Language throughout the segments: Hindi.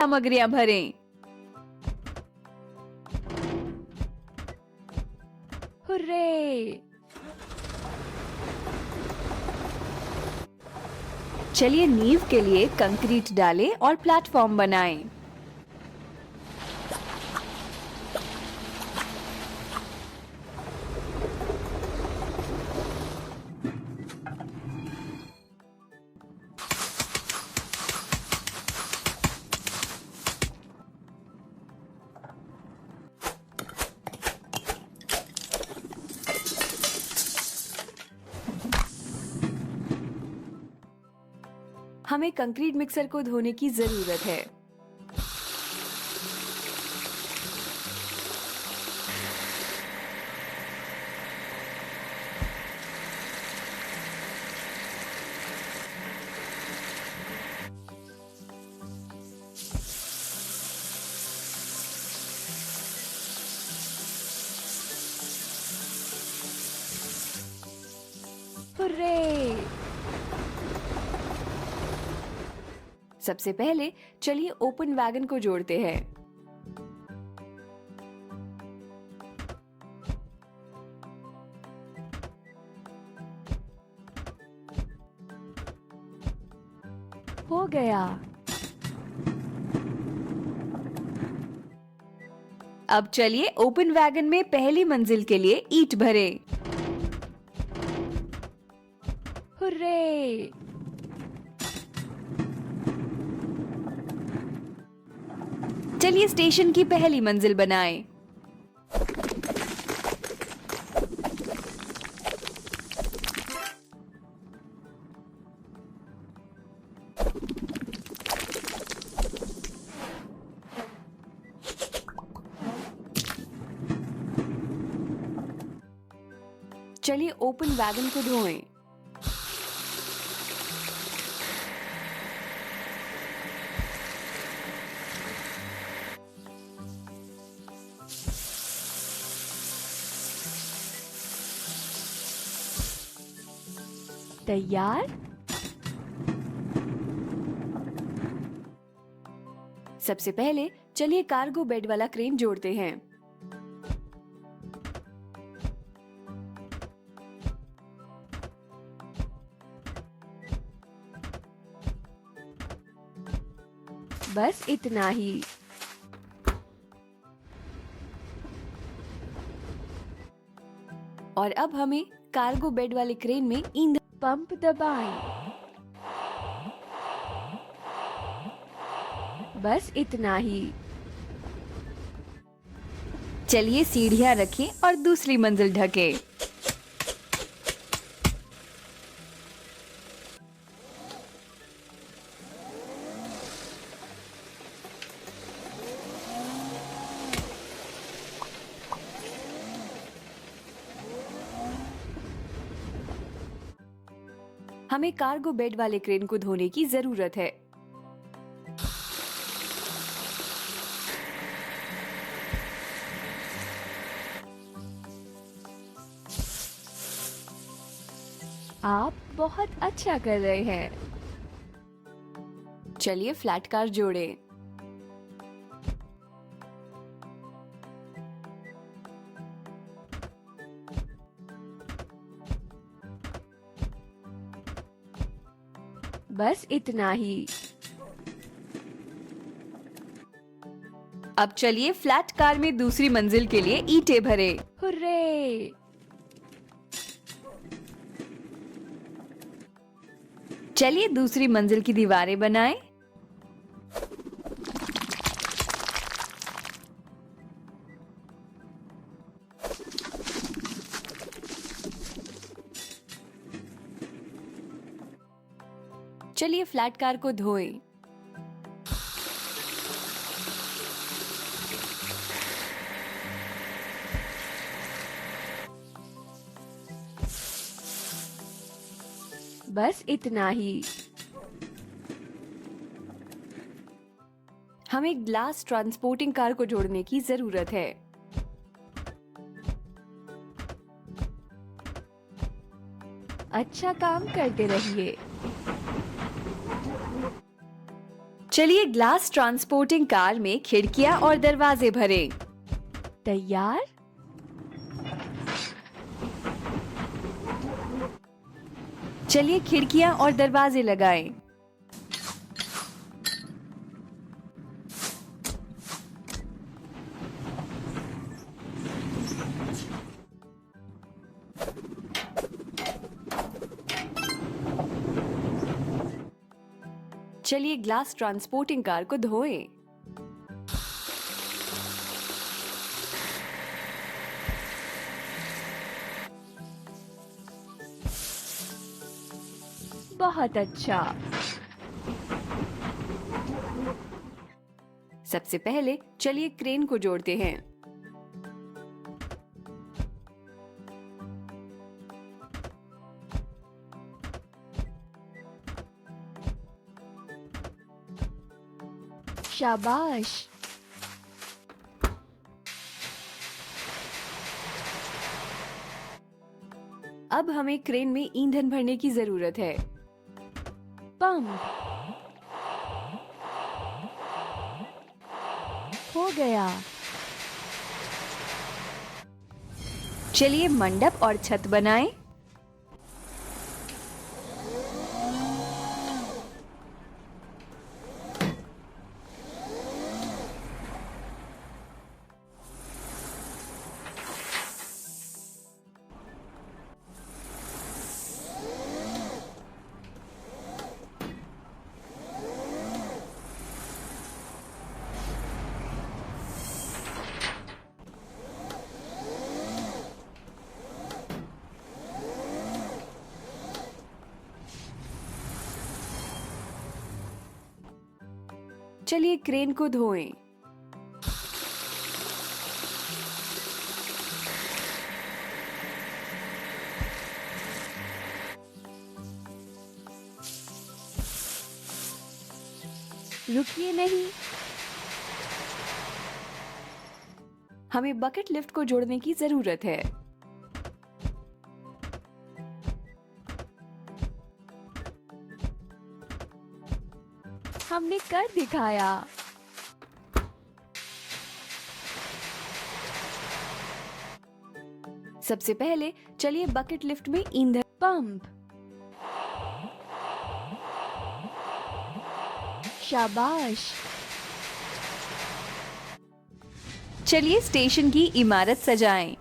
सामग्रियां भरें। हुर्रे! चलिए नींव के लिए कंक्रीट डालें और प्लेटफॉर्म बनाएं। हमें कंक्रीट मिक्सर को धोने की जरूरत है। हुर्रे! सबसे पहले चलिए ओपन वैगन को जोड़ते हैं। हो गया। अब चलिए ओपन वैगन में पहली मंजिल के लिए ईंट भरें। हुर्रे! चलिए स्टेशन की पहली मंजिल बनाएं। चलिए ओपन वैगन को धोएं। तैयार। सबसे पहले चलिए कार्गो बेड वाला क्रेन जोड़ते हैं। बस इतना ही। और अब हमें कार्गो बेड वाले क्रेन में ईंधन पंप दबाएं। बस इतना ही। चलिए सीढ़ियां रखें और दूसरी मंजिल ढकें। हमें कार्गो बेड वाले क्रेन को धोने की जरूरत है। आप बहुत अच्छा कर रहे हैं। चलिए फ्लैट कार जोड़ें। बस इतना ही। अब चलिए फ्लैट कार में दूसरी मंजिल के लिए ईंटें भरें। हुर्रे! चलिए दूसरी मंजिल की दीवारें बनाएं। चलिए फ्लैट कार को धोएं। बस इतना ही। हमें ग्लास ट्रांसपोर्टिंग कार को जोड़ने की जरूरत है। अच्छा काम करते रहिए। चलिए ग्लास ट्रांसपोर्टिंग कार में खिड़कियां और दरवाजे भरें। तैयार? चलिए खिड़कियां और दरवाजे लगाएं। चलिए ग्लास ट्रांसपोर्टिंग कार को धोएं। बहुत अच्छा। सबसे पहले चलिए क्रेन को जोड़ते हैं। शाबाश। अब हमें क्रेन में ईंधन भरने की जरूरत है। पंप हो गया। चलिए मंडप और छत बनाएं। चलिए क्रेन को धोएं। रुकिए नहीं, हमें बकेट लिफ्ट को जोड़ने की जरूरत है। हमने कर दिखाया। सबसे पहले चलिए बकेट लिफ्ट में ईंधन पंप। शाबाश। चलिए स्टेशन की इमारत सजाएं।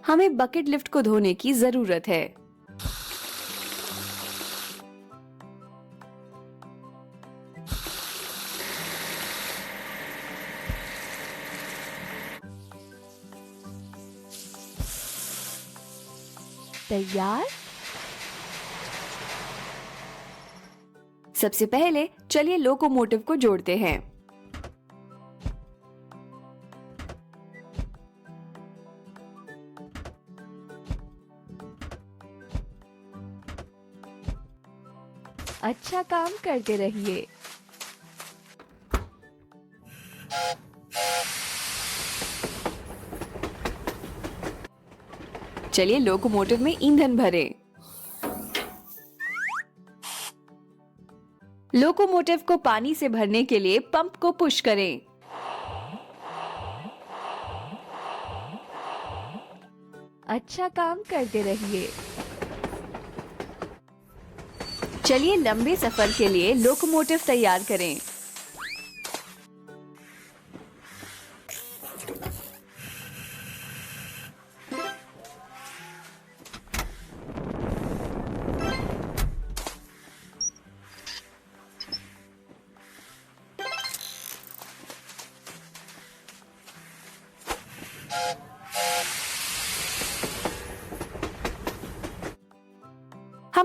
हमें बकेट लिफ्ट को धोने की जरूरत है। तैयार? सबसे पहले चलिए लोकोमोटिव को जोड़ते हैं। अच्छा काम करते रहिए। चलिए लोकोमोटिव में ईंधन भरें। लोकोमोटिव को पानी से भरने के लिए पंप को पुश करें। अच्छा काम करते रहिए। चलिए लंबे सफर के लिए लोकोमोटिव तैयार करें।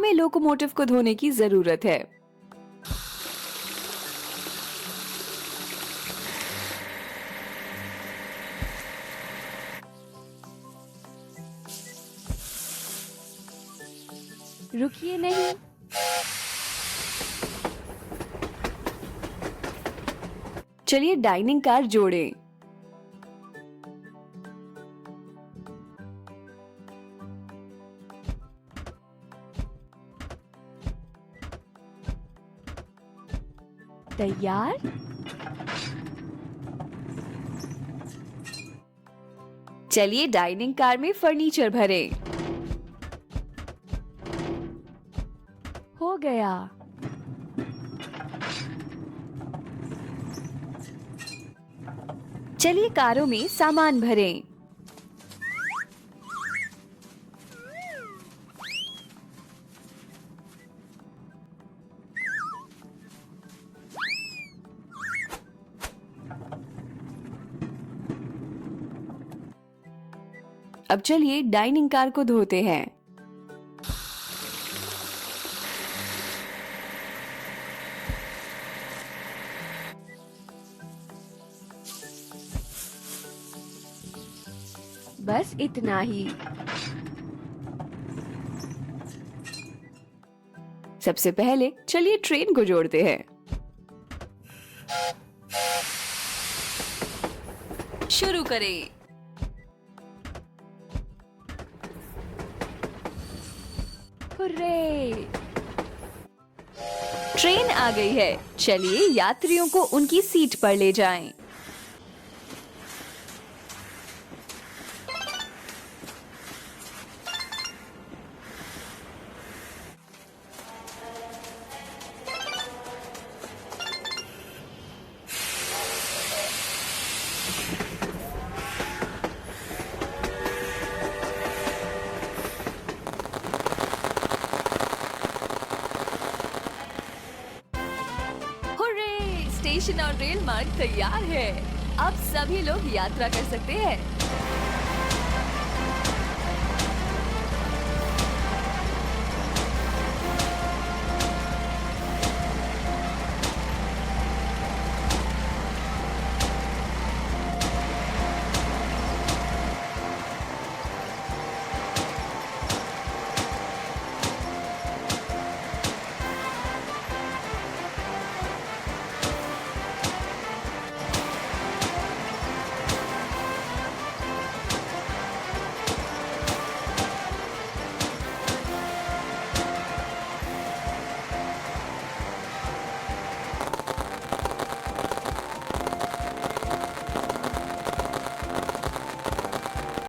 हमें लोकोमोटिव को धोने की जरूरत है। रुकिए नहीं। चलिए डाइनिंग कार जोड़ें। तैयार। चलिए डाइनिंग कार में फर्नीचर भरें। हो गया। चलिए कारों में सामान भरें। अब चलिए डाइनिंग कार को धोते हैं। बस इतना ही। सबसे पहले चलिए ट्रेन को जोड़ते हैं। शुरू करें। हुर्रे! ट्रेन आ गई है। चलिए यात्रियों को उनकी सीट पर ले जाएं। स्टेशन और रेल मार्ग तैयार है। अब सभी लोग यात्रा कर सकते हैं।